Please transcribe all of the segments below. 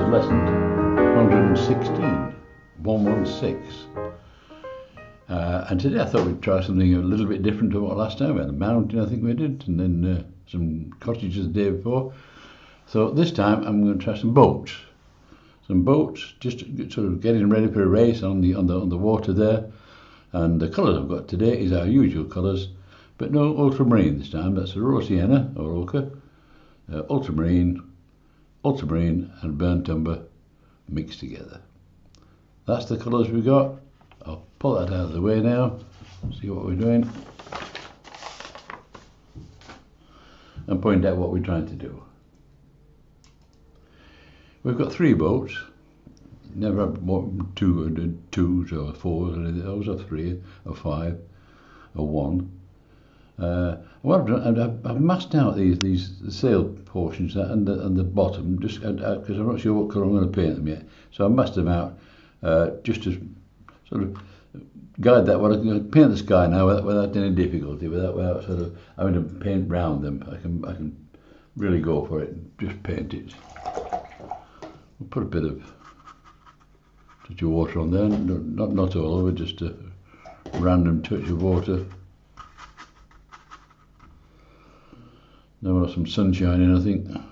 Watercolours lesson 116, 116. And today I thought we'd try something a little bit different to what last time. We had a mountain, I think we did, and then some cottages the day before. So this time I'm going to try some boats. Some boats, just sort of getting ready for a race on the water there. And the colours I've got today is our usual colours, but no ultramarine this time. That's a raw sienna or ochre, ultramarine and burnt umber mixed together. That's the colours we got. I'll pull that out of the way now, see what we're doing, and point out what we're trying to do. We've got 3 boats. Never have more than 2s or 4s or anything. Those are 3 or 5 or 1. What I've done, I've masked out these sail portions and the bottom, just because I'm not sure what colour I'm going to paint them yet. So I've masked them out just to sort of guide that. Well, I can paint the sky now without any difficulty, without sort of having to paint round them. I can really go for it and just paint it. We'll put a bit of touch of water on there, not all over, just a random touch of water. Now we'll have some sunshine in, I think. A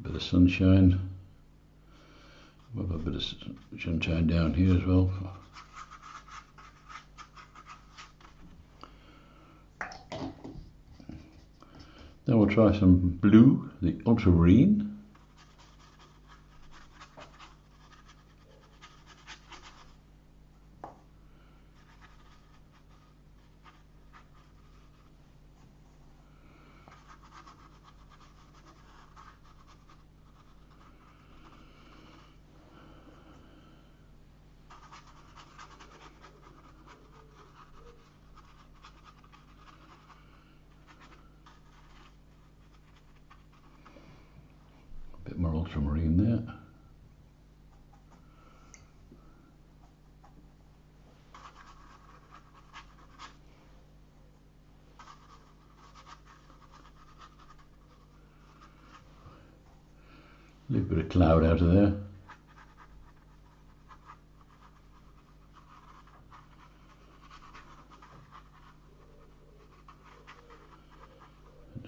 bit of sunshine. We'll have a bit of sunshine down here as well. Then we'll try some blue, the ultramarine. Bit more ultramarine there. A little bit of cloud out of there.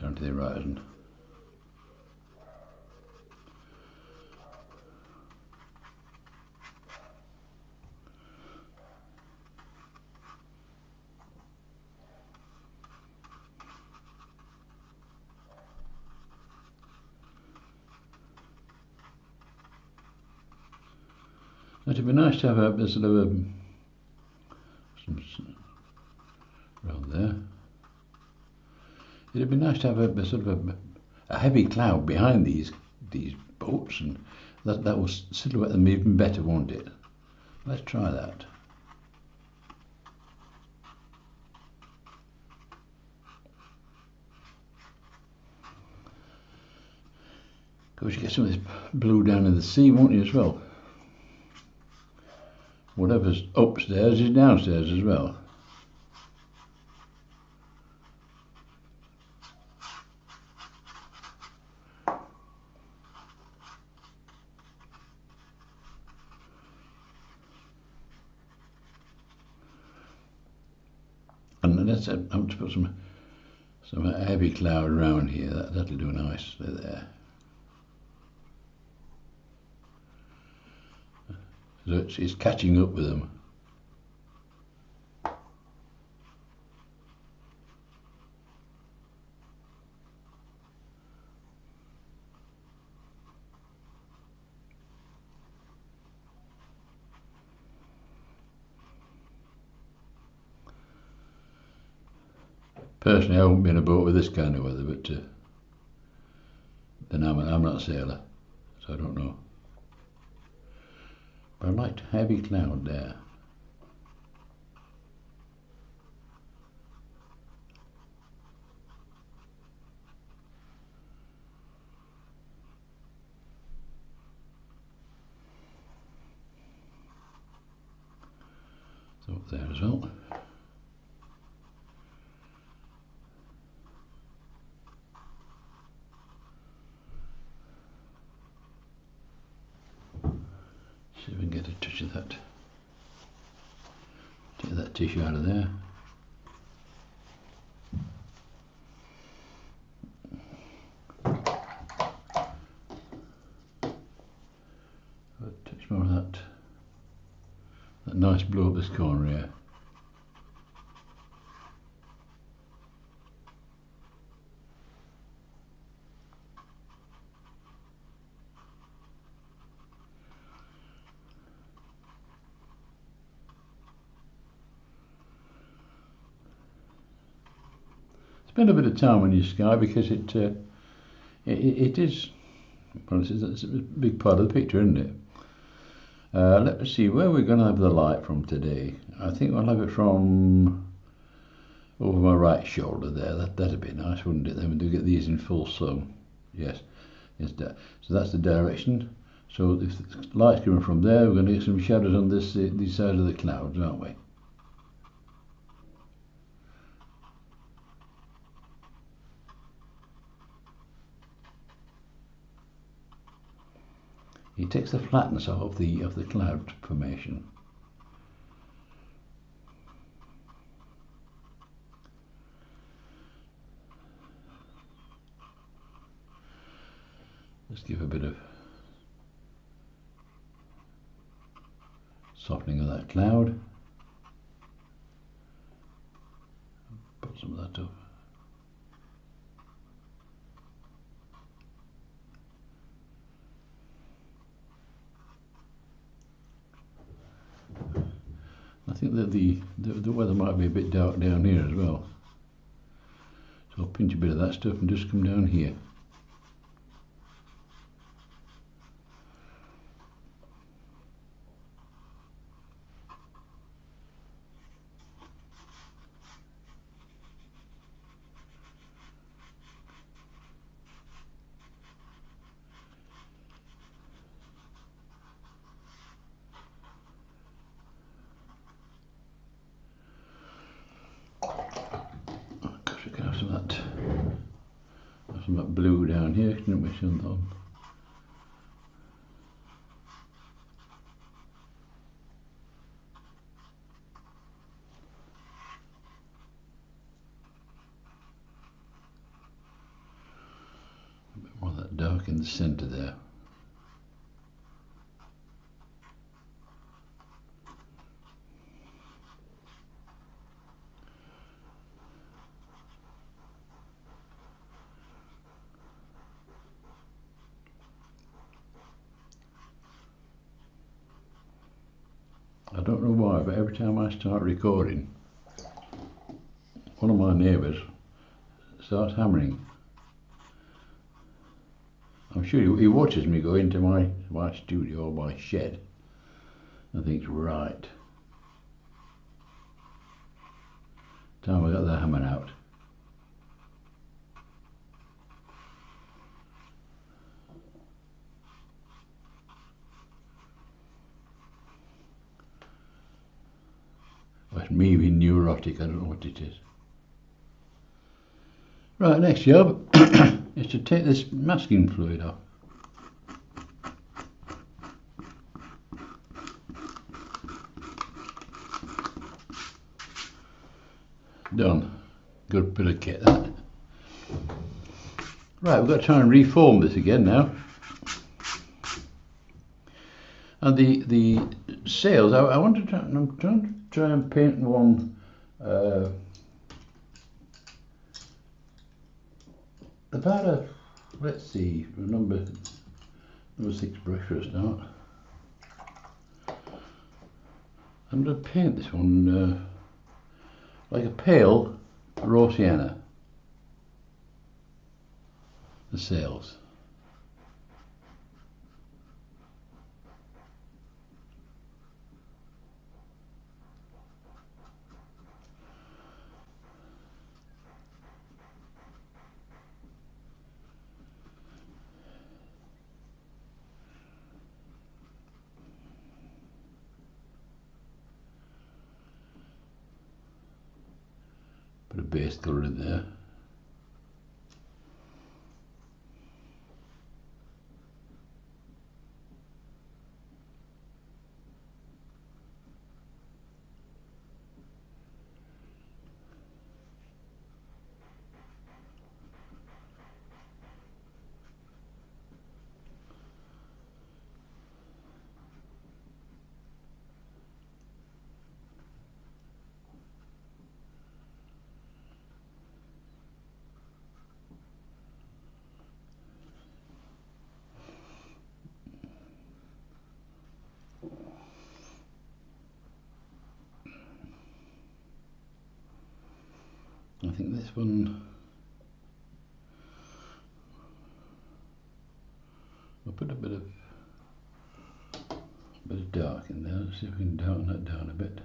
Down to the horizon. It'd be nice to have a sort of some around there. It'd be nice to have a sort of a heavy cloud behind these boats, and that will silhouette them even better, won't it? Let's try that. Of course, you get some of this blue down in the sea, won't you, as well? Whatever's upstairs is downstairs as well. And let's I'm to put some heavy cloud around here. That'll do nicely there. So it's catching up with them. Personally, I haven't been a boat with this kind of weather, but then I'm not a sailor, so I don't know. But I liked heavy cloud there. up there as well. See if we can get a touch of that. Take that tissue out of there. Touch more of that nice blue up this corner here. Spend a bit of time on your sky because it is, well, it's a big part of the picture, isn't it? Let's see where we're going to have the light from today. I think I'll have it from over my right shoulder there. That'd be nice, wouldn't it? Then we do get these in full sun. Yes, so that's the direction. So if the light's coming from there, we're going to get some shadows on this side of the clouds, aren't we? It takes the flatness of the cloud formation. Let's give a bit of softening of that cloud. Put some of that up. I think that the weather might be a bit dark down here as well. So I'll pinch a bit of that stuff and just come down here. Some of that blue down here, can we send that on? A bit more of that dark in the centre there. I don't know why, but every time I start recording, one of my neighbours starts hammering. I'm sure he watches me go into my studio or my shed and thinks, right, time I got the hammer out. Or it's me being neurotic, I don't know what it is. Right, next job is to take this masking fluid off. Done. Good bit of kit that. Right, we've got to try and reform this again now. And the sails, I'm trying to try and paint one about let's see, number 6 brush for a start. I'm going to paint this one like a pale raw sienna. The sails. Put a base colour in there. I think this one, I'll put a bit of dark in there. Let's see if we can darken that down a bit.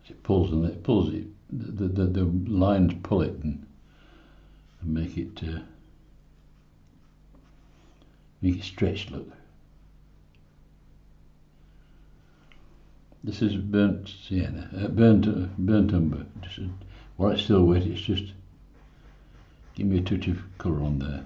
It pulls and it pulls it. The lines pull it and make it stretched. Look, this is burnt sienna, burnt umber. Just while it's still wet, it's just give me a touch of colour on there.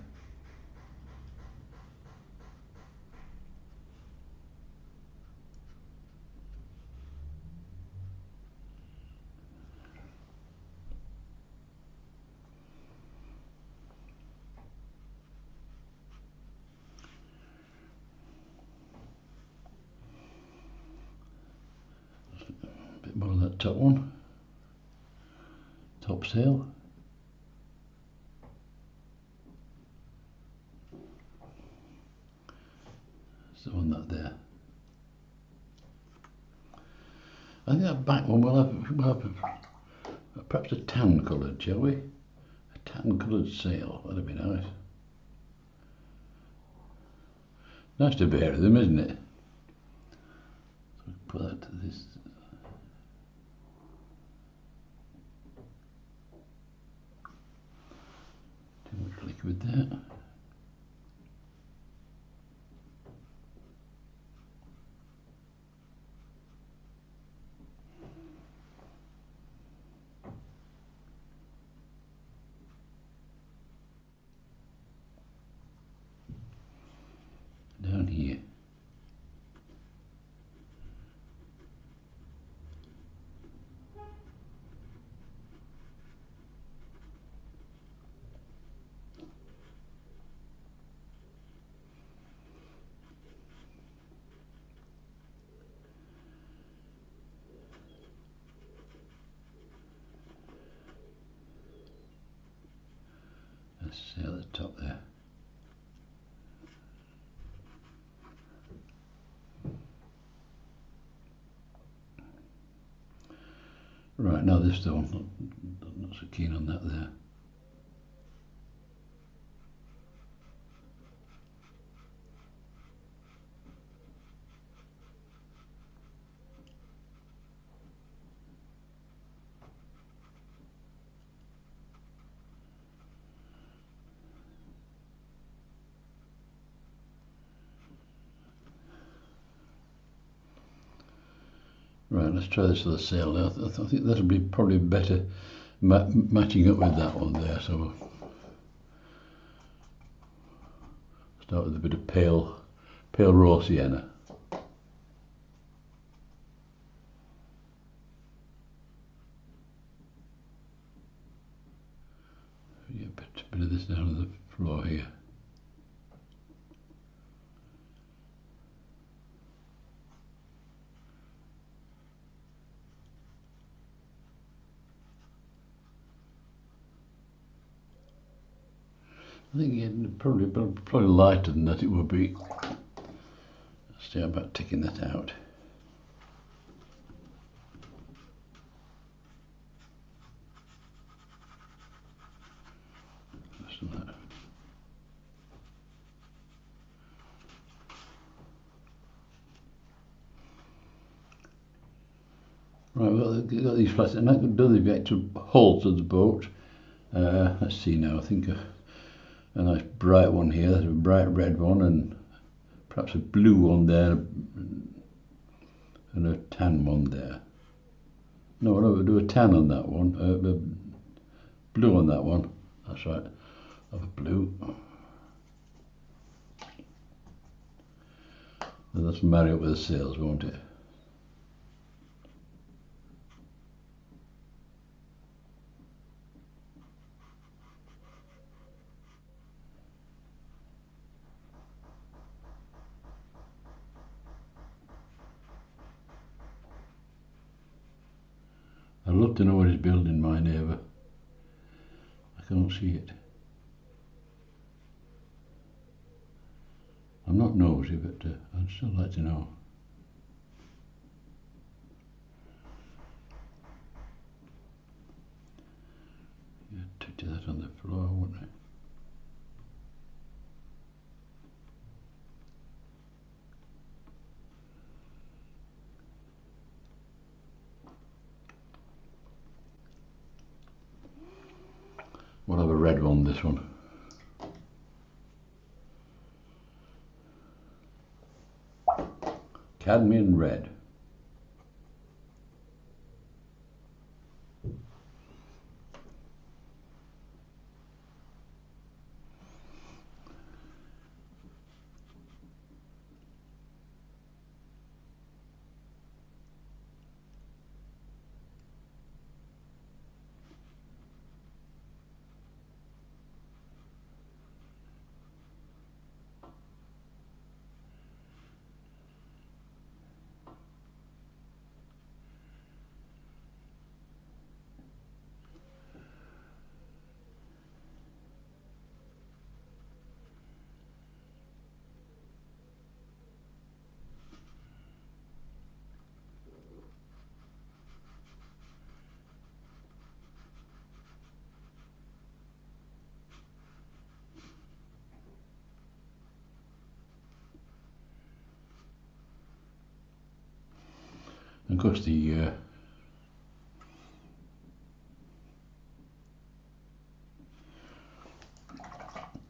More on that top one, top sail. So on that there. I think that back one we'll have perhaps a tan coloured, shall we? A tan coloured sail, that'd be nice. Nice to vary them, isn't it? So put that to this. Too much liquid there. Down here. Let's see at the top there. Right, now this stone, not so keen on that there. Right, let's try this for the sail now. I think that'll be probably better matching up with that one there. So we'll start with a bit of pale raw sienna. Yeah, a bit of this down on the floor here. I think it'd probably lighter than that it would be. Let's see about taking that out. Just like that. Right, we've got these plastic, and I've done the actual hull to the boat. Let's see now, I think a nice bright one here, there's a bright red one, and perhaps a blue one there, and a tan one there. No, we'll do a tan on that one, blue on that one, that's right, have a blue. And let's marry up with the sails, won't it? I'd love to know what he's building, my neighbour. I can't see it. I'm not nosy, but I'd still like to know. Yeah, touch that on the floor, wouldn't I? We'll have a red one, this one. Cadmium red. Of course,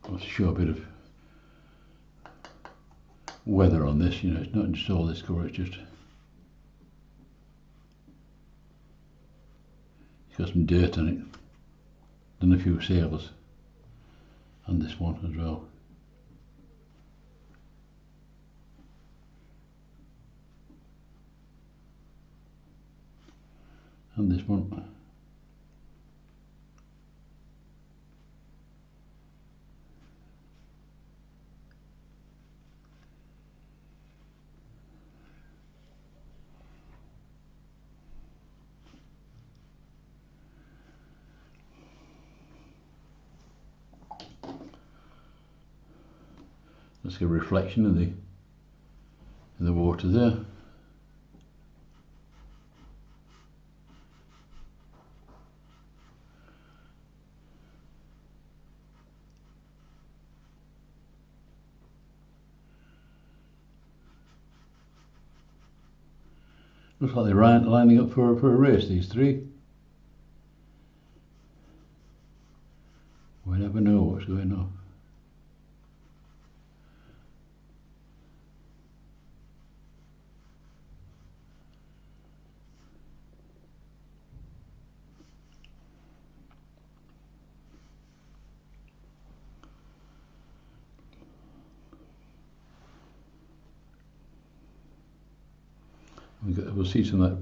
I'll show a bit of weather on this. You know, it's not just all this colour. It's just it's got some dirt on it, and a few sails, and this one as well. And this one. Let's get a reflection of the water there. Looks like they're lining up for a race, these three. We never know what's going on. We'll see some of that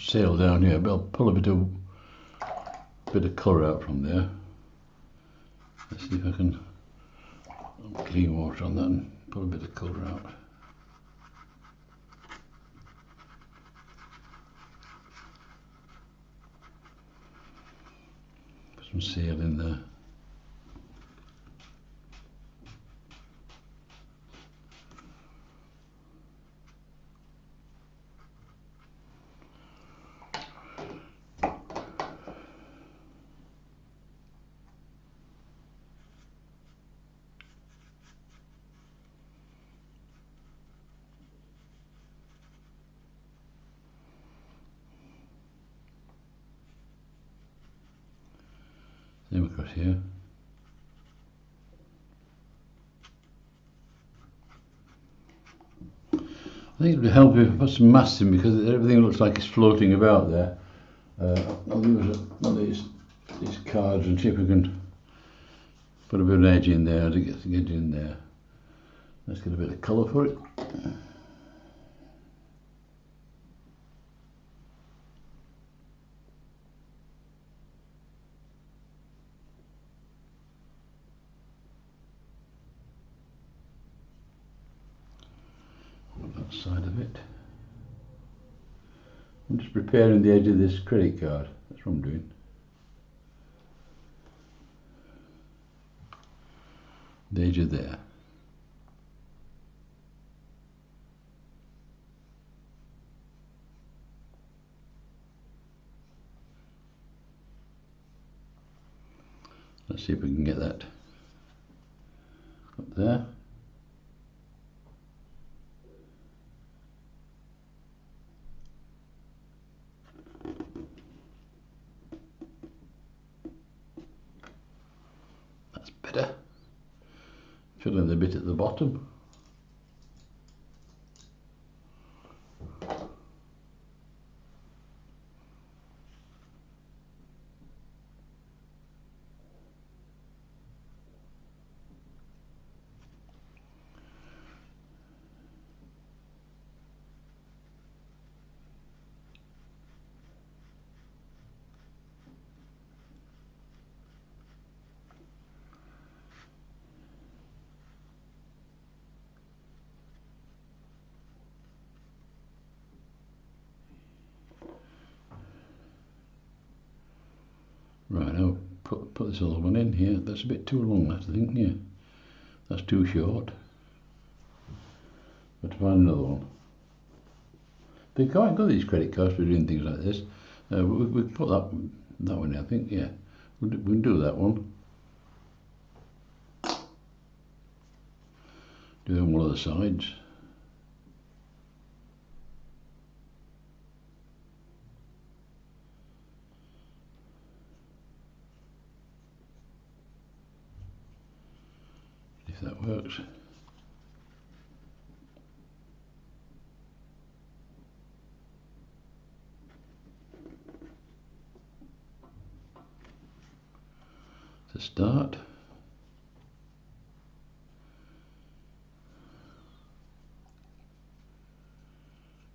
sail down here, but I'll pull a bit of colour out from there. Let's see if I can clean water on that and pull a bit of colour out. Put some sail in there. Same across here. I think it would help if I put some mass in, because everything looks like it's floating about there. I'll use one of these cards and see if we can put a bit of an edge in there to get in there. Let's get a bit of colour for it. That side of it. I'm just preparing the edge of this credit card. That's what I'm doing. The edge of there. Let's see if we can get that up there. That's better. Fill in the bit at the bottom. Right, I'll put this other one in here. That's a bit too long, I think. Yeah, that's too short. But to find another one. They've quite got these credit cards for doing things like this. We put that one in, I think. Yeah, we can do that one. Do it on one of the sides. If that works. To start.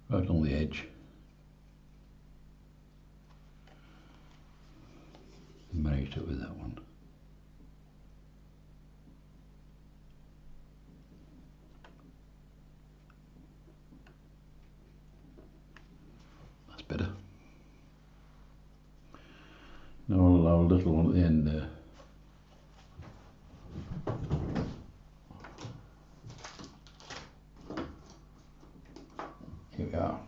Right on the edge. Married it with that one. That's better. Now I'll allow a little one at the end there. Here we are.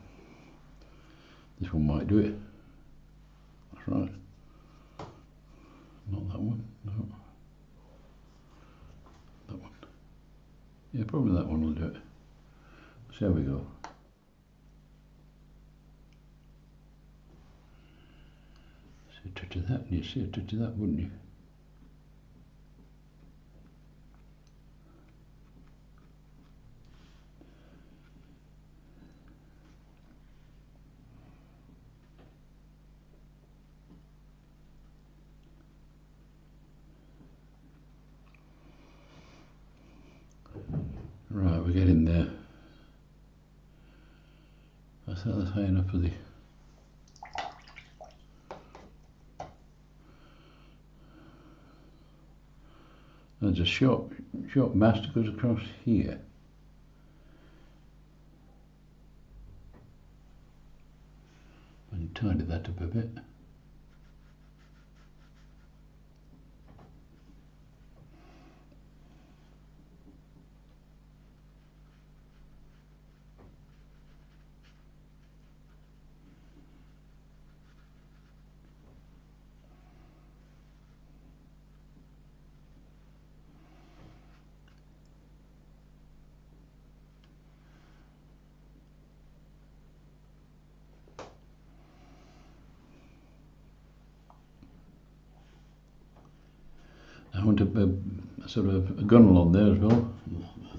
This one might do it. That's right. Not that one, no. That one. Yeah, probably that one will do it. So there we go. See a touch of that, and you see a touch of that, wouldn't you? Right, we're getting there. I think that's high enough for the... There's a short mask that goes across here. And tidy that up a bit. want a sort of a gunnel on there as well.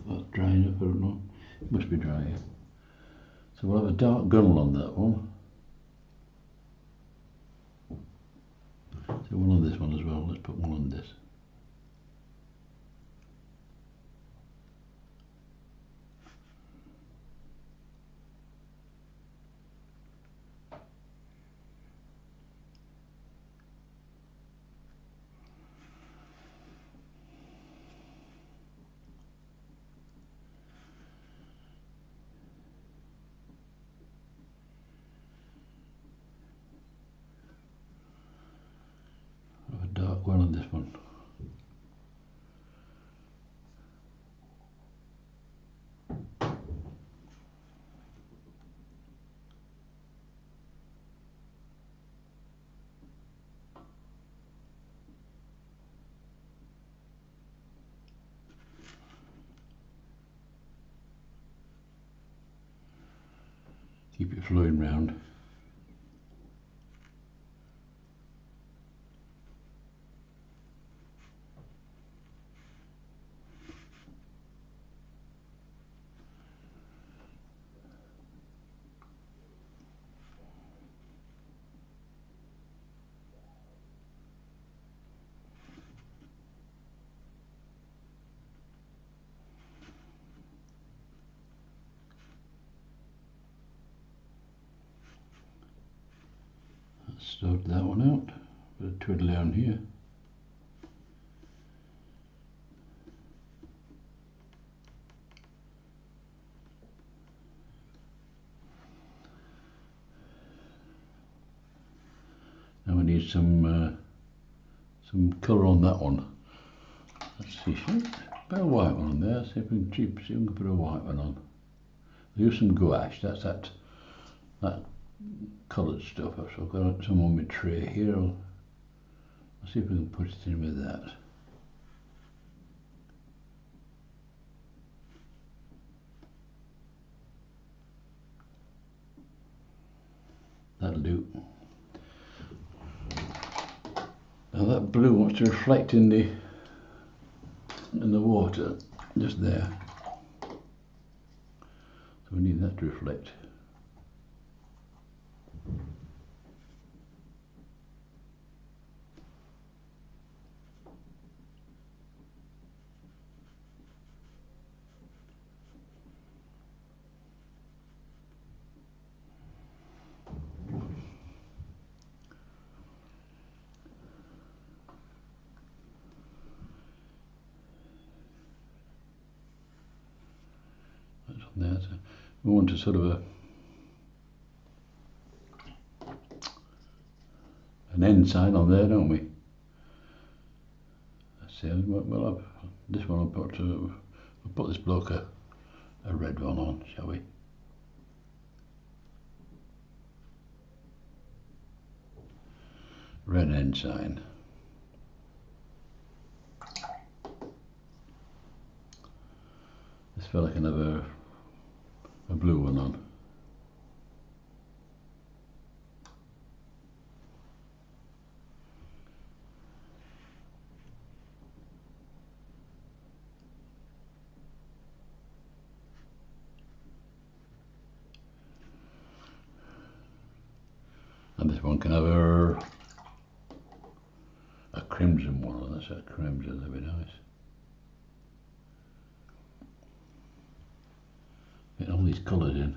That's dry enough, I don't know. It must be dry, yeah. So we'll have a dark gunnel on that one. So one on this one as well. Let's put one on this. Have a dark one on this one. Keep it flowing round. Sort that one out. Bit of twiddle down here. Now we need some colour on that one. Let's see, put a white one on there. See if we can put a white one on. Use some gouache. That's that coloured stuff. So I've got some on my tray here. I'll see if we can put it in with that. That'll do. Now that blue wants to reflect in the water, just there. So we need that to reflect. There, so we want a sort of an end sign on there, don't we? Let's see. We'll have this one. We'll put this bloke a red one on, shall we? Red end sign. This fella can have a blue one on. And this one can have a crimson one. That's a crimson, that'd be nice. Get all these colours in.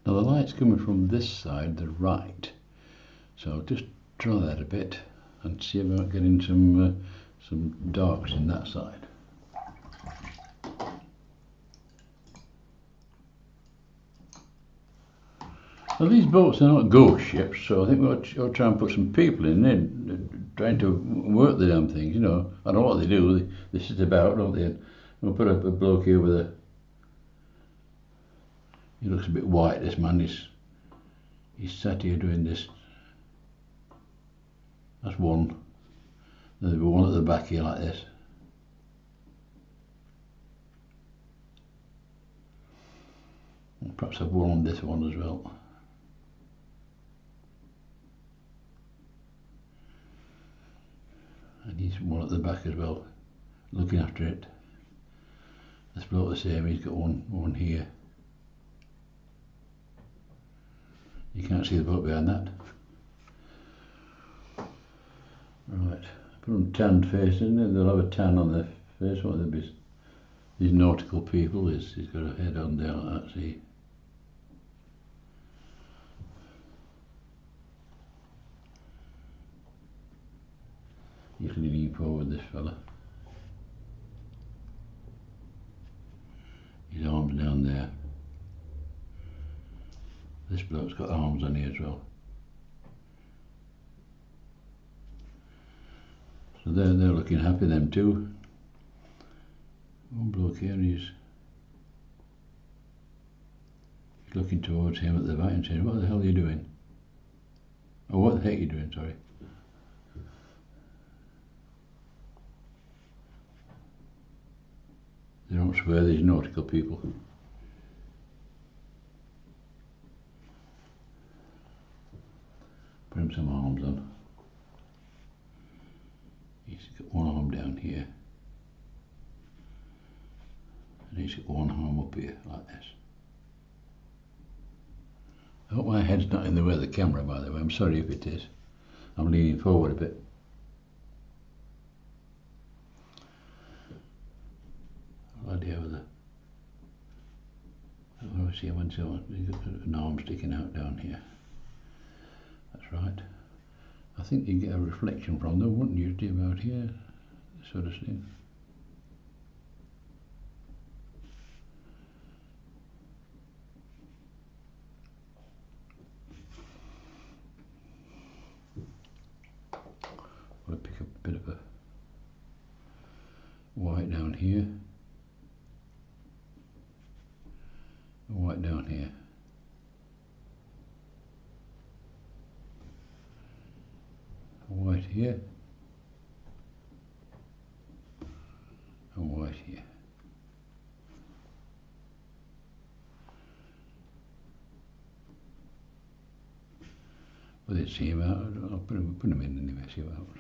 Now the light's coming from this side, the right, so I'll just draw that a bit and see about getting some darks in that side. Well, these boats are not ghost ships, so I think we'll try and put some people in there trying to work the damn things, you know. I don't know what they do, they sit about, don't they, We'll put up a bloke here with a. He looks a bit white. This man he's sat here doing this. That's one. There'll be one at the back here like this. And perhaps I've one on this one as well. And he's one at the back as well, looking after it. This bloke the same, he's got one here. You can't see the bloke behind that. Right, put them tanned face in there, they'll have a tan on their face, won't they? These nautical people, he's got a head on there like that, see? He's leaning forward, this fella. His arms down there. This bloke's got arms on here as well. So they're looking happy, them two. One bloke here, he's looking towards him at the back and saying, "What the hell are you doing?" Oh, what the heck are you doing, sorry. They don't swear, these nautical people. Put him some arms on. He's got one arm down here. And he's got one arm up here, like this. I hope my head's not in the way of the camera, by the way. I'm sorry if it is. I'm leaning forward a bit. Idea with the. Oh, see, he's got an arm sticking out down here. That's right. I think you get a reflection from them, wouldn't you, about here, sort of thing. I'll pick up a bit of a white down here. White down here. White here. And white here. Will it see him out? I'll put him in anyway, see what happens.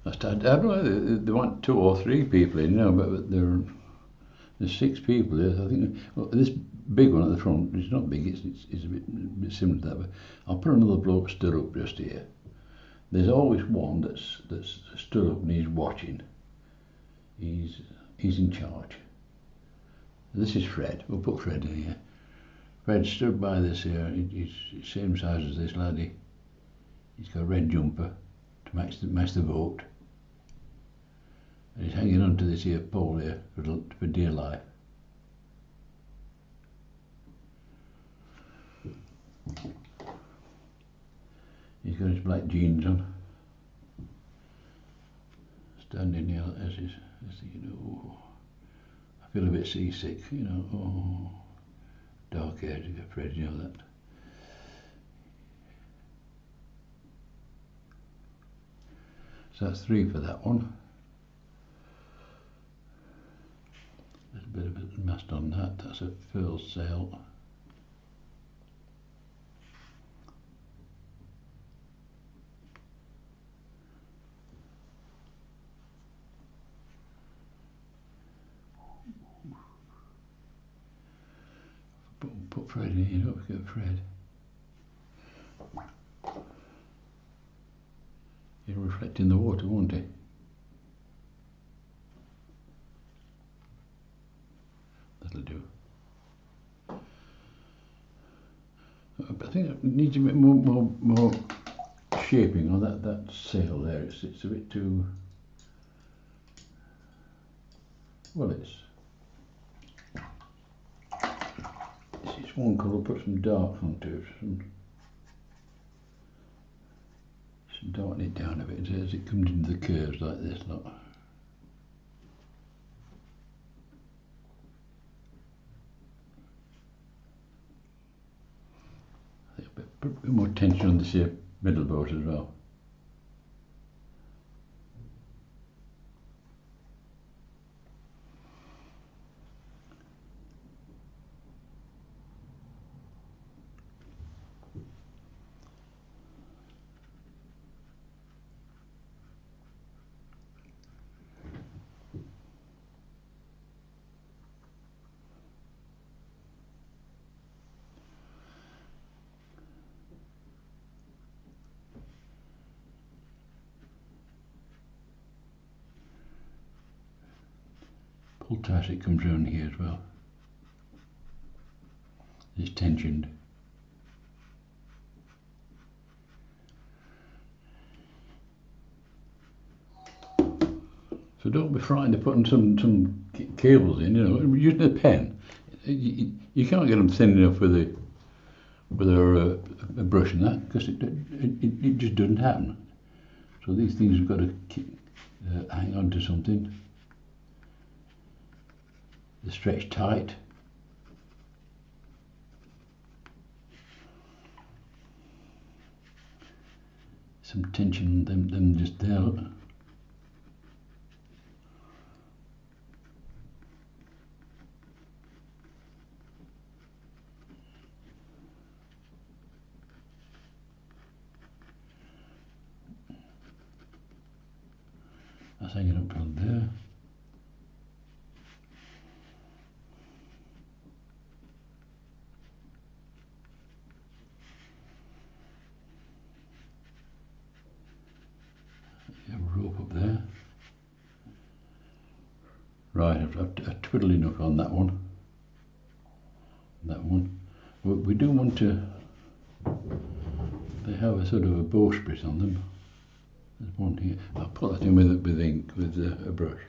I don't know, they want 2 or 3 people in, you know, but there's 6 people there. So I think this big one at the front, it's not big, it's a bit similar to that, but I'll put another bloke stood up just here. There's always one that's stood up and he's watching. He's in charge. This is Fred. We'll put Fred in here. Fred stood by this here. He's the same size as this laddie. He's got a red jumper to match the boat. And he's hanging onto this here pole here for dear life. He's got his black jeans on. Standing here as you know. I feel a bit seasick, you know. Oh, dark hair to get Fred, you know that. So that's 3 for that one. There's a bit of a mast on that. That's a furl sail. Put Fred in here, don't forget Fred. He'll reflect in the water, won't he? That'll do. I think it needs a bit more shaping on that sail there. It's a bit too. Well, it's one colour. Put some dark onto it. Just darken it down a bit as it comes into the curves like this. Look. Put a bit more tension on this here middle boat as well. Pull tight, it comes around here as well. It's tensioned. So don't be frightened of putting some cables in. You know, using a pen, you can't get them thin enough with a brush and that, because it just doesn't happen. So these things have got to hang on to something. They stretch tight. Some tension on them just there. Look. That's hanging up from there. You have a rope up there. Right, I've twiddled enough on that one. That one. We do want to. They have a sort of a bowsprit on them. There's one here. I'll put that in with ink, with a brush.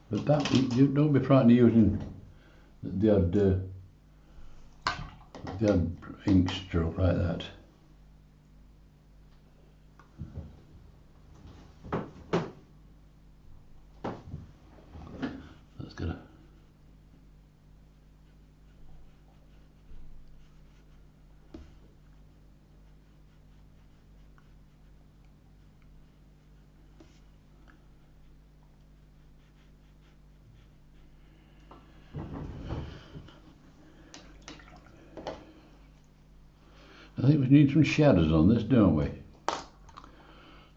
But that, you don't be frightened of using the odd ink stroke like that. That's got a. I think we need some shadows on this, don't we?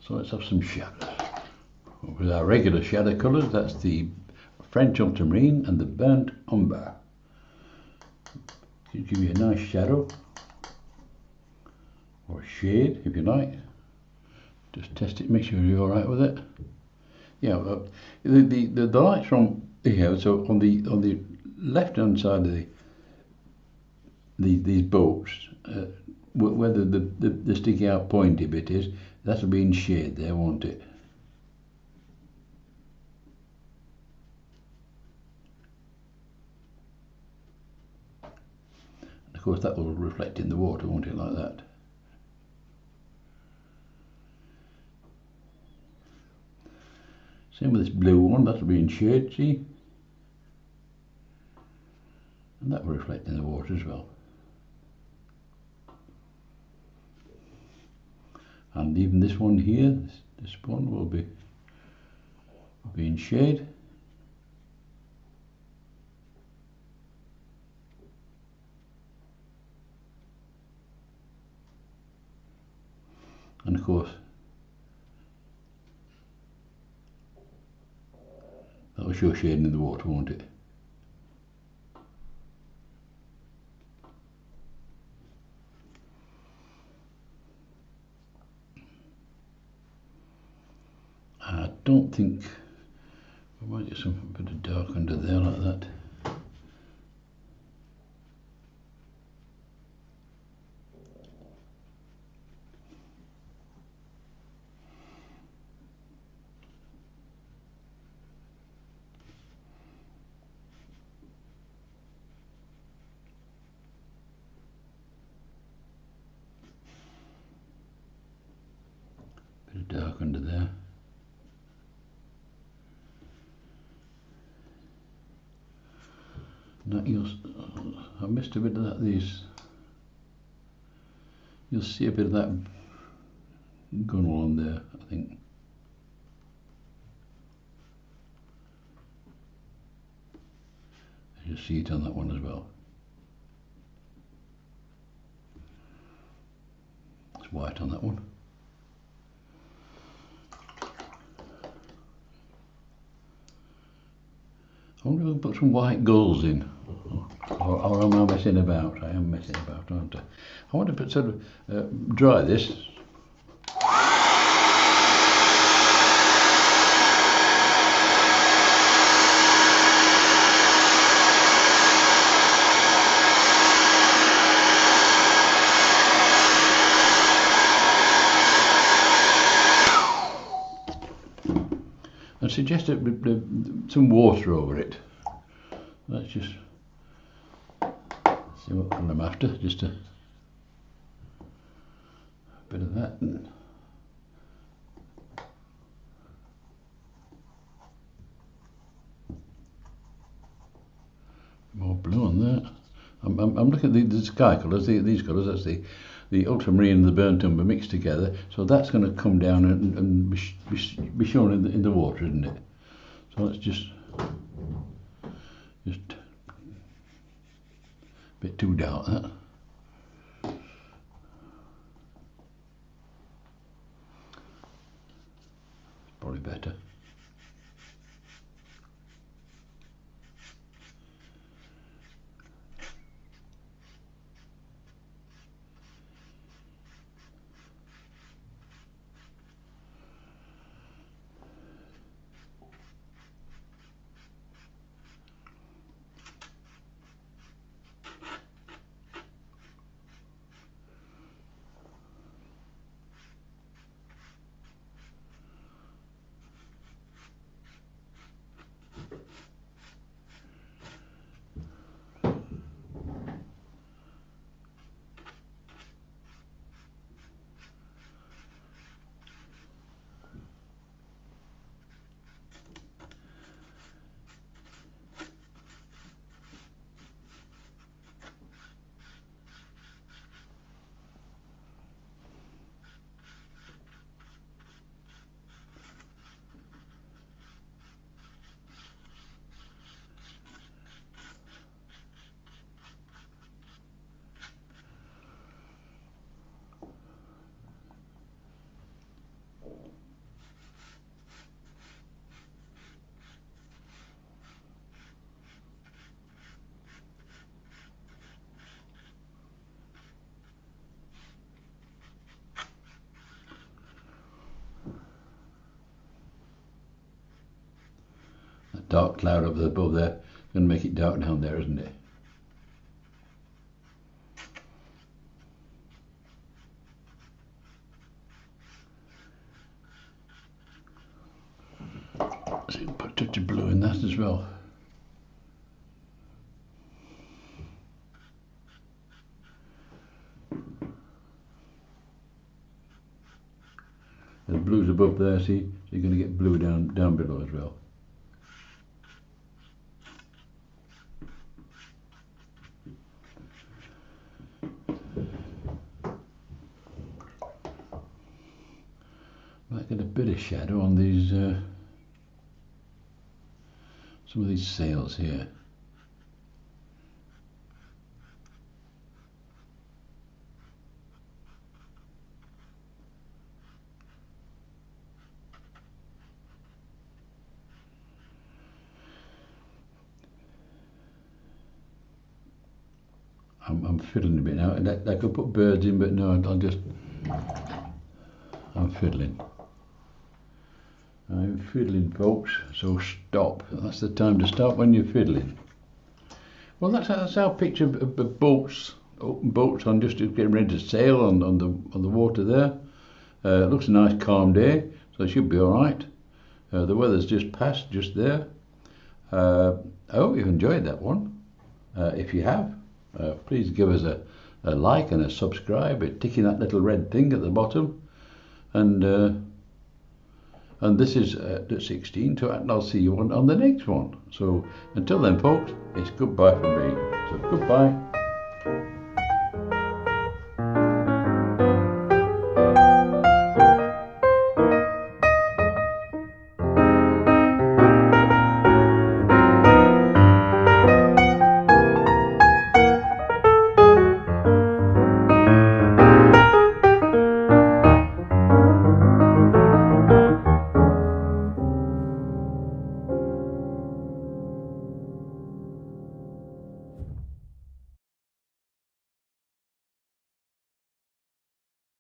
So let's have some shadows. With our regular shadow colours, that's the French ultramarine and the burnt umber. It'll give you a nice shadow, or a shade if you like. Just test it, make sure you're alright with it. Yeah, the lights from here, so on the left hand side of these boats, where the sticky out pointy bit is, that'll be in shade there, won't it? And of course that will reflect in the water, won't it, like that? Same with this blue one, that'll be in shade, see? And that will reflect in the water as well. And even this one here, this one will be in shade. And of course, that will show shading in the water, won't it? I don't think, we might get something a bit of dark under there like that. I missed a bit of that. You'll see a bit of that gunnel on there, I think. You see it on that one as well. It's white on that one. I wonder if I can put some white gulls in, or am I messing about? I am messing about, aren't I? I want to put sort of dry this. I suggest some water over it. Let's just see what colour I'm after. Just a bit of that. More blue on that. I'm looking at the sky colours, these colours. That's the ultramarine and the burnt umber mixed together. So that's going to come down and be shown in the water, isn't it? So let's just a bit too dark, that. Probably better. That dark cloud up above there going to make it dark down there, isn't it? So you can put a touch of blue in that as well. The blue's above there, see? So you're going to get blue down below as well. Might get a bit of shadow on these, some of these sails here. I'm fiddling a bit now. I could put birds in, but no, I'm fiddling. I'm fiddling, folks, so stop. That's the time to stop when you're fiddling. Well, that's our picture of boats, open boats on just getting ready to sail on the water there. It looks a nice calm day, so it should be all right. The weather's just passed, just there. I hope you've enjoyed that one. If you have, please give us a like and a subscribe, ticking that little red thing at the bottom, and And this is the 16, so and I'll see you on the next one. So until then, folks, it's goodbye from me. So goodbye.